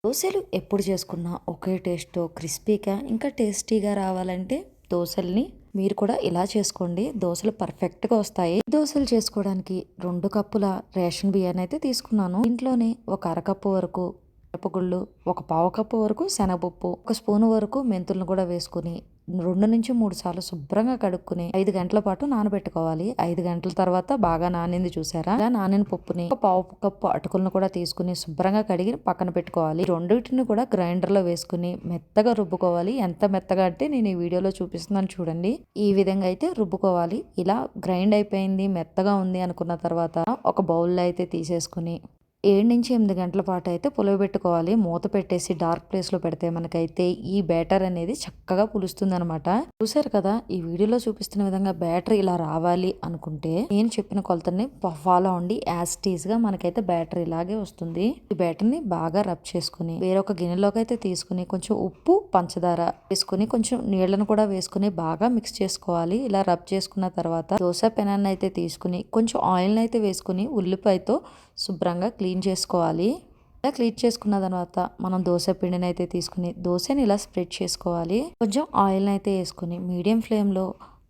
దోశలు ఎప్పుడు చేసుకున్నా ఒకే టేస్ట్‌తో క్రిస్పీగా ఇంకా టేస్టీగా రావాలంటే దోశల్ని మీరు కూడా ఇలా చేసుకోండి. దోశలు పర్ఫెక్ట్‌గా వస్తాయి. దోశలు చేసుకోవడానికి 2 కప్పుల రేషన్ బియ్యాన్ని అయితే తీసుకున్నాను. ఇంట్లోనే ఒక అరకప్పు వరకు మినపగుళ్ళు, ఒక పావు కప్పు వరకు శనగపప్పు, ఒక స్పూన్ వరకు మెంతులను కూడా వేసుకొని 2-3 సార్లు శుభ్రంగా కడుక్కొని 5 గంటల పాటు నానబెట్టుకోవాలి. 5 గంటల తర్వాత బాగా నానింది చూసారా? ఇలా నానిన పప్పుని ఒక పావు కప్పు అటుకులను కూడా తీసుకుని శుభ్రంగా కడిగి పక్కన పెట్టుకోవాలి. రెండింటిని కూడా గ్రైండర్ లో వేసుకుని మెత్తగా రుబ్బుకోవాలి. ఎంత మెత్తగా అంటే నేను ఈ వీడియోలో చూపిస్తున్నాను చూడండి. ఈ విధంగా అయితే రుబ్బుకోవాలి. ఇలా గ్రైండ్ అయిపోయింది, మెత్తగా ఉంది అనుకున్న తర్వాత ఒక బౌల్లో అయితే తీసేసుకుని 7-8 గంటల పాటు అయితే పులవబెట్టుకోవాలి. మూత పెట్టేసి డార్క్ ప్లేస్లో పెడితే మనకైతే ఈ బ్యాటర్ అనేది చక్కగా పులుస్తుంది అనమాట. చూసారు కదా, ఈ వీడియోలో చూపిస్తున్న విధంగా బ్యాటర్ ఇలా రావాలి అనుకుంటే నేను చెప్పిన కొలతని ఫాలో అవ్వండి. యాజ్ టీజ్ గా మనకైతే బ్యాటర్ ఇలాగే వస్తుంది. ఈ బ్యాటర్ ని బాగా రబ్ చేసుకుని వేరొక గిన్నెలోకి అయితే తీసుకుని కొంచెం ఉప్పు, పంచదార వేసుకుని కొంచెం నీళ్లను కూడా వేసుకుని బాగా మిక్స్ చేసుకోవాలి. ఇలా రబ్ చేసుకున్న తర్వాత దోశ పెనాన్ని అయితే తీసుకుని కొంచెం ఆయిల్ అయితే వేసుకుని ఉల్లిపాయతో శుభ్రంగా క్లీన్ చేసుకోవాలి. ఇలా క్లీన్ చేసుకున్న తర్వాత మనం దోశ పిండిని అయితే తీసుకుని దోశని ఇలా స్ప్రెడ్ చేసుకోవాలి. కొంచెం ఆయిల్ని అయితే వేసుకుని మీడియం ఫ్లేమ్లో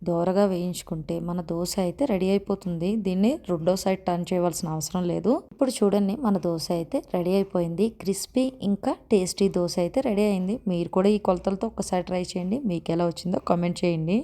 దోరగా వేయించుకుంటే మన దోశ అయితే రెడీ అయిపోతుంది. దీన్ని రెండో సైడ్ టర్న్ చేయవలసిన అవసరం లేదు. ఇప్పుడు చూడండి, మన దోశ అయితే రెడీ అయిపోయింది. క్రిస్పీ ఇంకా టేస్టీ దోశ అయితే రెడీ అయింది. మీరు కూడా ఈ కొలతలతో ఒకసారి ట్రై చేయండి. మీకు ఎలా వచ్చిందో కామెంట్ చేయండి.